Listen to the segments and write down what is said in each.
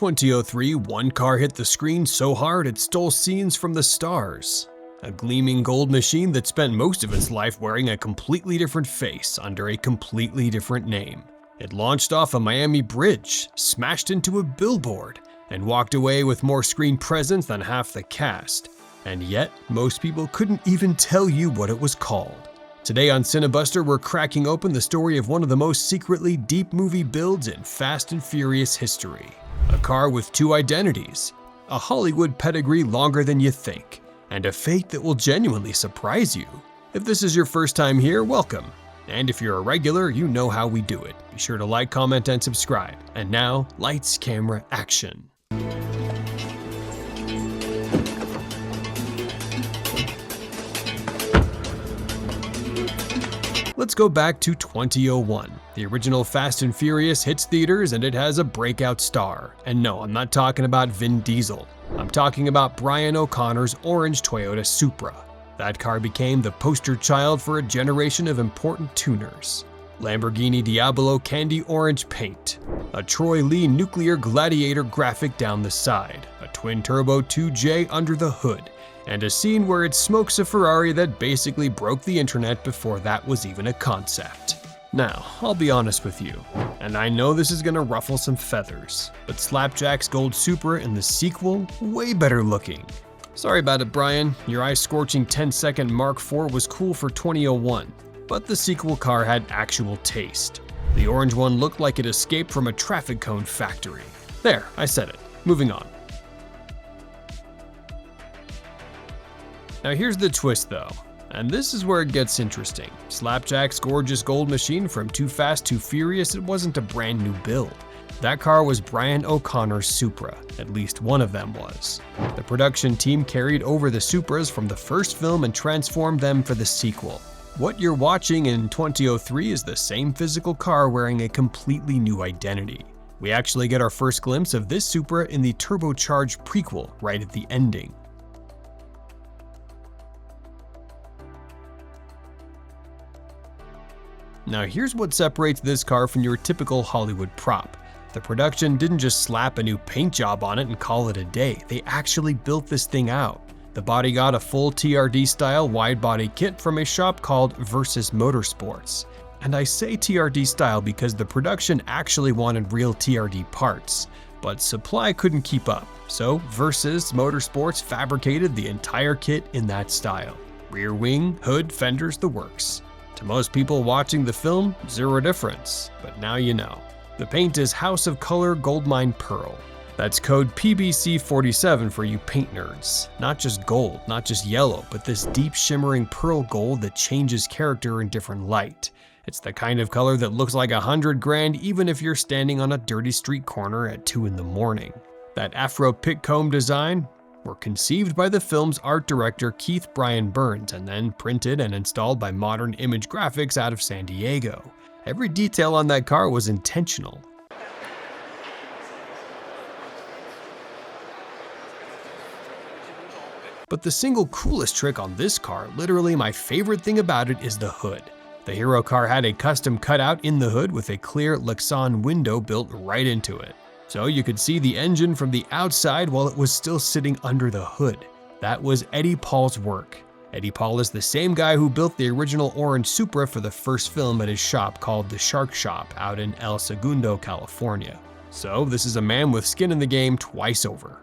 2003, one car hit the screen so hard it stole scenes from the stars. A gleaming gold machine that spent most of its life wearing a completely different face under a completely different name. It launched off a Miami bridge, smashed into a billboard, and walked away with more screen presence than half the cast. And yet, most people couldn't even tell you what it was called. Today on Cinebuster, we're cracking open the story of one of the most secretly deep movie builds in Fast and Furious history. A car with two identities, a Hollywood pedigree longer than you think, and a fate that will genuinely surprise you. If this is your first time here, welcome. And if you're a regular, you know how we do it. Be sure to like, comment, and subscribe. And now, lights, camera, action. Let's go back to 2001. The original Fast and Furious hits theaters and it has a breakout star. And no, I'm not talking about Vin Diesel. I'm talking about Brian O'Connor's orange Toyota Supra. That car became the poster child for a generation of important tuners. Lamborghini Diablo candy orange paint, a Troy Lee nuclear gladiator graphic down the side, a twin-turbo 2J under the hood, and a scene where it smokes a Ferrari that basically broke the internet before that was even a concept. Now, I'll be honest with you, and I know this is gonna ruffle some feathers, but Slapjack's gold Supra in the sequel, way better looking. Sorry about it, Brian, your eye-scorching 10-second Mark IV was cool for 2001, but the sequel car had actual taste. The orange one looked like it escaped from a traffic cone factory. There, I said it. Moving on. Now here's the twist though, and this is where it gets interesting. Slapjack's gorgeous gold machine from 2Fast2Furious, it wasn't a brand new build. That car was Brian O'Connor's Supra, at least one of them was. The production team carried over the Supras from the first film and transformed them for the sequel. What you're watching in 2003 is the same physical car wearing a completely new identity. We actually get our first glimpse of this Supra in the turbocharged prequel right at the ending. Now here's what separates this car from your typical Hollywood prop. The production didn't just slap a new paint job on it and call it a day, they actually built this thing out. The body got a full TRD style wide body kit from a shop called Versus Motorsports. And I say TRD style because the production actually wanted real TRD parts, but supply couldn't keep up, so Versus Motorsports fabricated the entire kit in that style. Rear wing, hood, fenders, the works. To most people watching the film, zero difference, but now you know. The paint is House of Color Goldmine Pearl. That's code PBC47 for you paint nerds. Not just gold, not just yellow, but this deep shimmering pearl gold that changes character in different light. It's the kind of color that looks like $100 even if you're standing on a dirty street corner at 2 in the morning. That Afro pit comb design were conceived by the film's art director Keith Brian Burns and then printed and installed by Modern Image Graphics out of San Diego. Every detail on that car was intentional. But the single coolest trick on this car, literally my favorite thing about it, is the hood. The hero car had a custom cutout in the hood with a clear Lexan window built right into it. So you could see the engine from the outside while it was still sitting under the hood. That was Eddie Paul's work. Eddie Paul is the same guy who built the original orange Supra for the first film at his shop called The Shark Shop out in El Segundo, California. So this is a man with skin in the game twice over.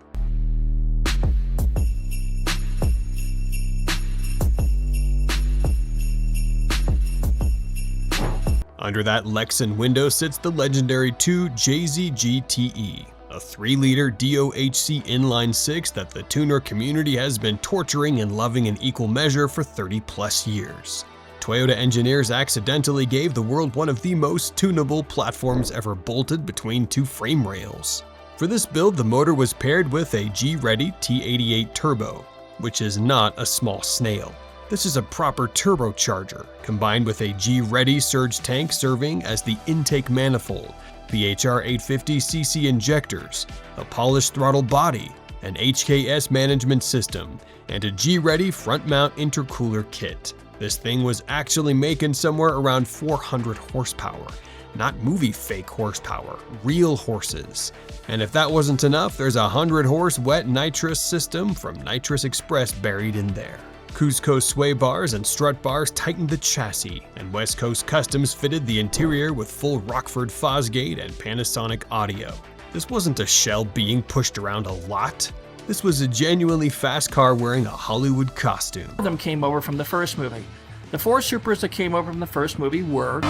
Under that Lexan window sits the legendary 2 JZ GTE, a 3-liter DOHC inline-6 that the tuner community has been torturing and loving in equal measure for 30+ years. Toyota engineers accidentally gave the world one of the most tunable platforms ever bolted between 2 frame rails. For this build, the motor was paired with a G-Ready T88 turbo, which is not a small snail. This is a proper turbocharger, combined with a G-Ready surge tank serving as the intake manifold, BHR 850cc injectors, a polished throttle body, an HKS management system, and a G-Ready front mount intercooler kit. This thing was actually making somewhere around 400 horsepower. Not movie fake horsepower, real horses. And if that wasn't enough, there's a 100-horse wet nitrous system from Nitrous Express buried in there. Cusco sway bars and strut bars tightened the chassis, and West Coast Customs fitted the interior with full Rockford Fosgate and Panasonic audio. This wasn't a shell being pushed around a lot. This was a genuinely fast car wearing a Hollywood costume. Them came over from the first movie. The 4 Supras that came over from the first movie were...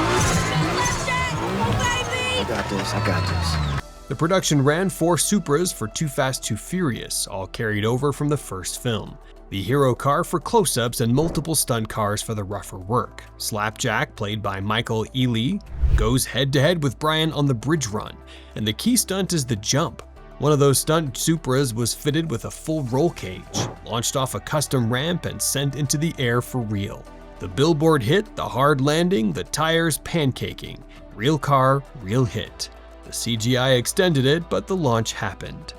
I got this. The production ran 4 Supras for 2Fast2Furious, all carried over from the first film. The hero car for close-ups and multiple stunt cars for the rougher work. Slapjack, played by Michael Ealy, goes head-to-head with Brian on the bridge run, and the key stunt is the jump. One of those stunt Supras was fitted with a full roll cage, launched off a custom ramp and sent into the air for real. The billboard hit, the hard landing, the tires pancaking. Real car, real hit. The CGI extended it, but the launch happened.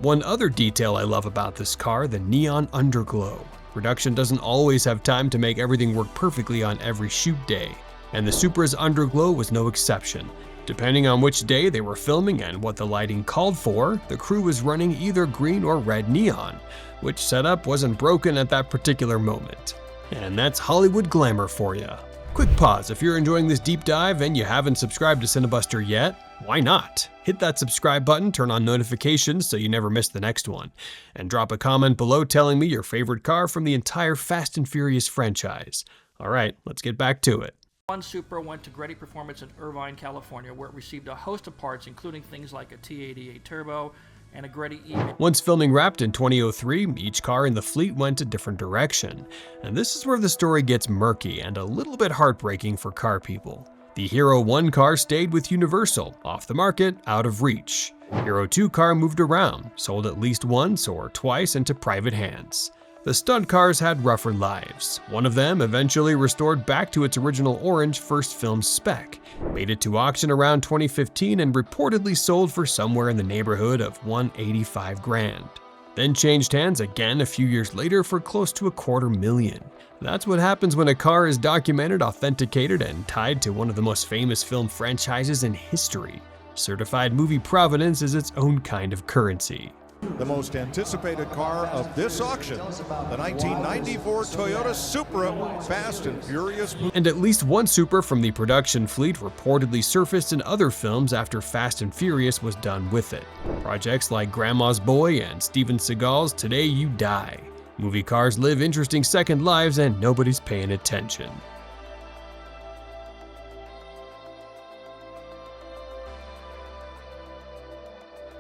One other detail I love about this car, the neon underglow. Production doesn't always have time to make everything work perfectly on every shoot day, and the Supra's underglow was no exception. Depending on which day they were filming and what the lighting called for, the crew was running either green or red neon, which setup wasn't broken at that particular moment. And that's Hollywood glamour for you. Quick pause, if you're enjoying this deep dive and you haven't subscribed to Cinebuster yet, why not? Hit that subscribe button, turn on notifications so you never miss the next one, and drop a comment below telling me your favorite car from the entire Fast and Furious franchise. Alright, let's get back to it. One Supra went to Gretty Performance in Irvine, California, where it received a host of parts, including things like a T88 turbo and a Gretty E. Once filming wrapped in 2003, each car in the fleet went a different direction. And this is where the story gets murky and a little bit heartbreaking for car people. The Hero 1 car stayed with Universal, off the market, out of reach. Hero 2 car moved around, sold at least once or twice into private hands. The stunt cars had rougher lives. One of them eventually restored back to its original orange first film spec, made it to auction around 2015 and reportedly sold for somewhere in the neighborhood of $185,000. Then changed hands again a few years later for close to $250,000. That's what happens when a car is documented, authenticated, and tied to one of the most famous film franchises in history. Certified movie provenance is its own kind of currency. The most anticipated car of this auction, the 1994 Toyota Supra Fast and Furious. And at least one Supra from the production fleet reportedly surfaced in other films after Fast and Furious was done with it. Projects like Grandma's Boy and Steven Seagal's Today You Die. Movie cars live interesting second lives and nobody's paying attention.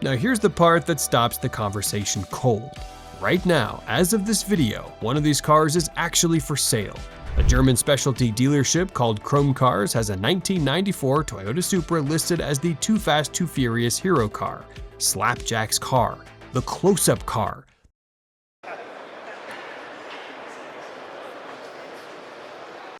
Now here's the part that stops the conversation cold. Right now, as of this video, one of these cars is actually for sale. A German specialty dealership called Chrome Cars has a 1994 Toyota Supra listed as the 2Fast2Furious hero car, Slapjack's car, the close-up car.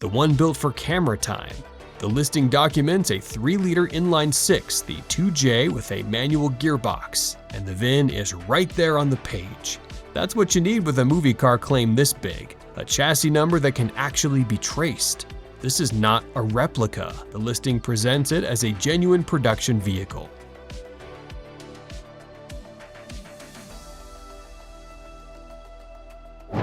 The one built for camera time. The listing documents a 3-liter inline-6, the 2J with a manual gearbox, and the VIN is right there on the page. That's what you need with a movie car claim this big, a chassis number that can actually be traced. This is not a replica. The listing presents it as a genuine production vehicle.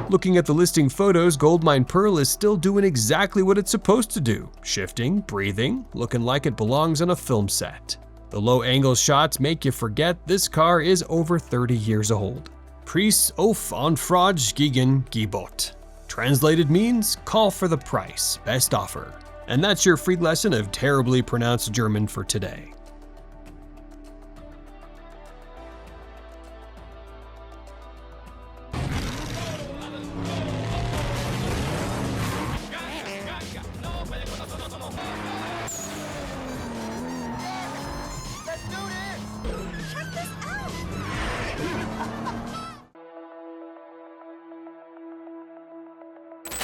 Looking at the listing photos, Goldmine Pearl is still doing exactly what it's supposed to do. Shifting, breathing, looking like it belongs on a film set. The low angle shots make you forget this car is over 30 years old. Pries auf Anfrage gegen Gebot. Translated means, call for the price, best offer. And that's your free lesson of terribly pronounced German for today.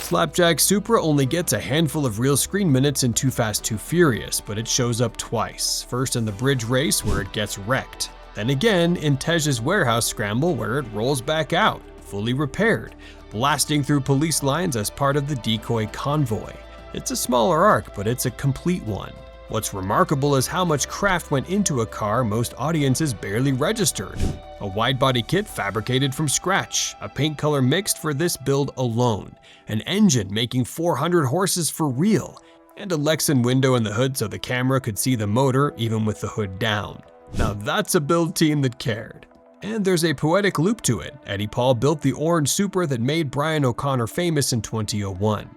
Slapjack Supra only gets a handful of real screen minutes in 2Fast2Furious, but it shows up twice. First in the bridge race where it gets wrecked, Then again in Tej's warehouse scramble where it rolls back out, fully repaired, blasting through police lines as part of the decoy convoy. It's a smaller arc, but it's a complete one. What's remarkable is how much craft went into a car most audiences barely registered. A wide-body kit fabricated from scratch, a paint color mixed for this build alone, an engine making 400 horses for real, and a Lexan window in the hood so the camera could see the motor even with the hood down. Now that's a build team that cared. And there's a poetic loop to it. Eddie Paul built the orange Supra that made Brian O'Connor famous in 2001.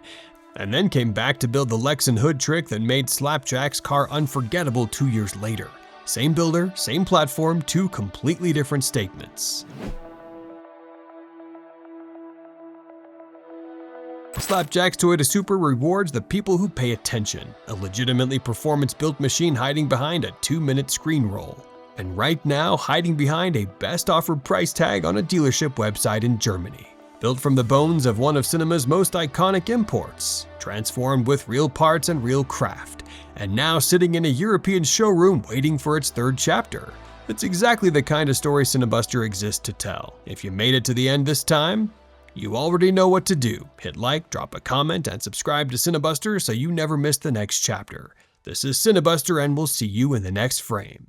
And then came back to build the Lexan hood trick that made Slapjack's car unforgettable 2 years later. Same builder, same platform, two completely different statements. Slapjack's Toyota Supra rewards the people who pay attention, a legitimately performance-built machine hiding behind a 2-minute screen roll. And right now, hiding behind a best offered price tag on a dealership website in Germany. Built from the bones of one of cinema's most iconic imports, transformed with real parts and real craft, and now sitting in a European showroom waiting for its third chapter. It's exactly the kind of story Cinebuster exists to tell. If you made it to the end this time, you already know what to do. Hit like, drop a comment, and subscribe to Cinebuster so you never miss the next chapter. This is Cinebuster, and we'll see you in the next frame.